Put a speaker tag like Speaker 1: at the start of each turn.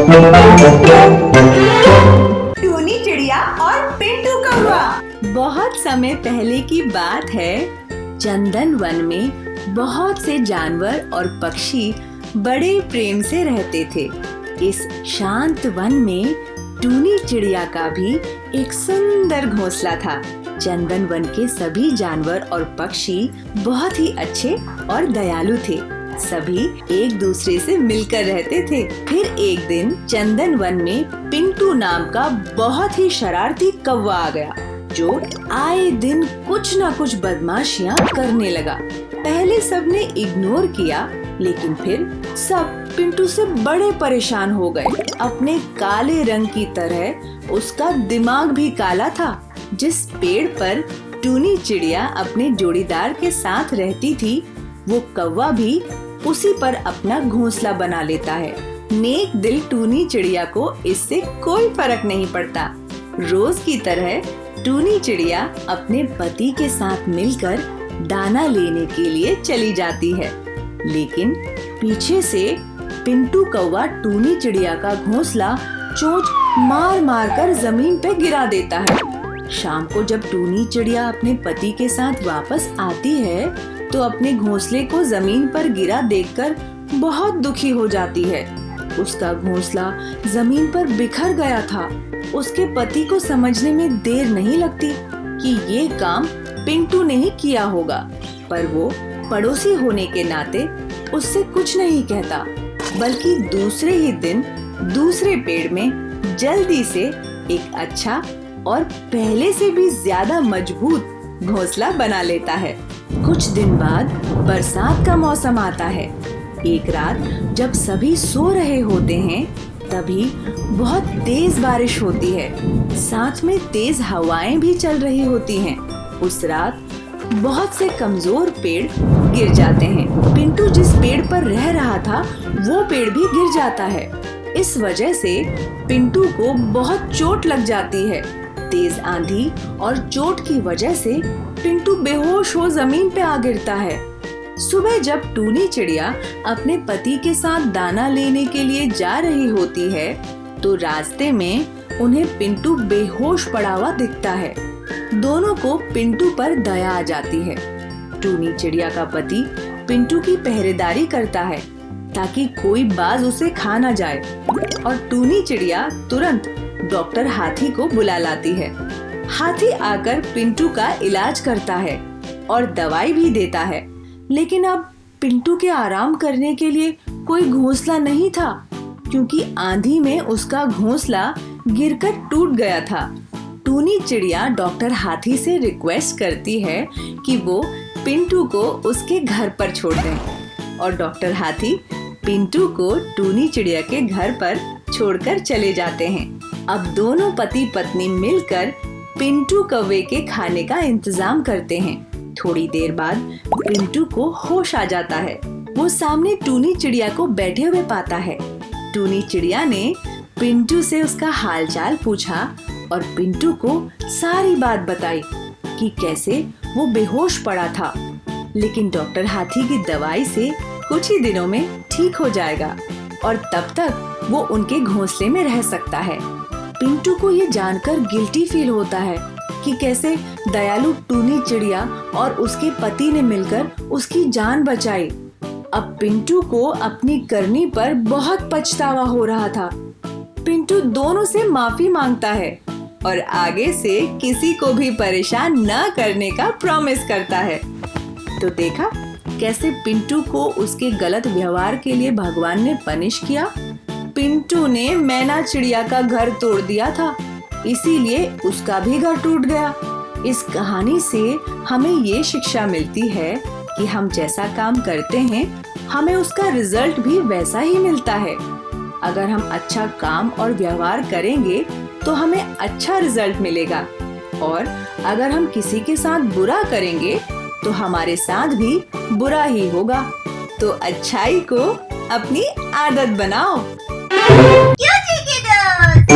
Speaker 1: टूनी चिड़िया और पिंटू कौवा।
Speaker 2: बहुत समय पहले की बात है। चंदन वन में बहुत से जानवर और पक्षी बड़े प्रेम से रहते थे। इस शांत वन में टूनी चिड़िया का भी एक सुंदर घोंसला था। चंदन वन के सभी जानवर और पक्षी बहुत ही अच्छे और दयालु थे। सभी एक दूसरे से मिलकर रहते थे। फिर एक दिन चंदन वन में पिंटू नाम का बहुत ही शरारती कौवा आ गया, जो आए दिन कुछ न कुछ बदमाशियां करने लगा। पहले सबने इग्नोर किया, लेकिन फिर सब पिंटू से बड़े परेशान हो गए। अपने काले रंग की तरह उसका दिमाग भी काला था। जिस पेड़ पर टूनी चिड़िया अपने जोड़ीदार के साथ रहती थी, वो कौवा भी उसी पर अपना घोंसला बना लेता है। नेक दिल टूनी चिड़िया को इससे कोई फर्क नहीं पड़ता। रोज की तरह टूनी चिड़िया अपने पति के साथ मिलकर दाना लेने के लिए चली जाती है, लेकिन पीछे से पिंटू कौवा टूनी चिड़िया का घोंसला चोंच मार मार कर जमीन पे गिरा देता है। शाम को जब टूनी चिड़िया अपने पति के साथ वापस आती है, तो अपने घोंसले को जमीन पर गिरा देखकर बहुत दुखी हो जाती है। उसका घोंसला जमीन पर बिखर गया था। उसके पति को समझने में देर नहीं लगती कि ये काम पिंटू ने ही किया होगा, पर वो पड़ोसी होने के नाते उससे कुछ नहीं कहता, बल्कि दूसरे ही दिन दूसरे पेड़ में जल्दी से एक अच्छा और पहले से भी ज्यादा मजबूत घोंसला बना लेता है। कुछ दिन बाद बरसात का मौसम आता है। एक रात जब सभी सो रहे होते हैं, तभी बहुत तेज बारिश होती है। साथ में तेज हवाएं भी चल रही होती हैं। उस रात बहुत से कमजोर पेड़ गिर जाते हैं। पिंटू जिस पेड़ पर रह रहा था, वो पेड़ भी गिर जाता है। इस वजह से पिंटू को बहुत चोट लग जाती है। तेज आंधी और चोट की वजह से पिंटू बेहोश हो जमीन पे आ गिरता है। सुबह जब टूनी चिड़िया अपने पति के साथ दाना लेने के लिए जा रही होती है, तो रास्ते में उन्हें पिंटू बेहोश पड़ा हुआ दिखता है। दोनों को पिंटू पर दया आ जाती है। टूनी चिड़िया का पति पिंटू की पहरेदारी करता है, ताकि कोई बाज उसे खा न जाए, और टूनी चिड़िया तुरंत डॉक्टर हाथी को बुला लाती है। हाथी आकर पिंटू का इलाज करता है और दवाई भी देता है, लेकिन अब पिंटू के आराम करने के लिए कोई घोंसला नहीं था, क्योंकि आंधी में उसका घोंसला गिरकर टूट गया था। टूनी चिड़िया डॉक्टर हाथी से रिक्वेस्ट करती है कि वो पिंटू को उसके घर पर छोड़ दें, और डॉक्टर हाथी पिंटू को टूनी चिड़िया के घर पर छोड़कर चले जाते हैं। अब दोनों पति पत्नी मिलकर पिंटू कौवे के खाने का इंतजाम करते हैं। थोड़ी देर बाद पिंटू को होश आ जाता है। वो सामने टूनी चिड़िया को बैठे हुए पाता है। टूनी चिड़िया ने पिंटू से उसका हालचाल पूछा और पिंटू को सारी बात बताई कि कैसे वो बेहोश पड़ा था, लेकिन डॉक्टर हाथी की दवाई से कुछ ही दिनों में ठीक हो जाएगा और तब तक वो उनके घोंसले में रह सकता है। पिंटू को ये जानकर गिल्टी फील होता है कि कैसे दयालु टूनी चिड़िया और उसके पति ने मिलकर उसकी जान बचाई। अब पिंटू को अपनी करनी पर बहुत पछतावा हो रहा था। पिंटू दोनों से माफी मांगता है और आगे से किसी को भी परेशान न करने का प्रॉमिस करता है। तो देखा कैसे पिंटू को उसके गलत व्यवहार के लिए भगवान ने पनिश किया। पिंटू ने मैना चिड़िया का घर तोड़ दिया था, इसीलिए उसका भी घर टूट गया। इस कहानी से हमें ये शिक्षा मिलती है कि हम जैसा काम करते हैं, हमें उसका रिजल्ट भी वैसा ही मिलता है। अगर हम अच्छा काम और व्यवहार करेंगे तो हमें अच्छा रिजल्ट मिलेगा, और अगर हम किसी के साथ बुरा करेंगे तो हमारे साथ भी बुरा ही होगा। तो अच्छाई को अपनी आदत बनाओ।
Speaker 1: क्यों चीखे दोस्त?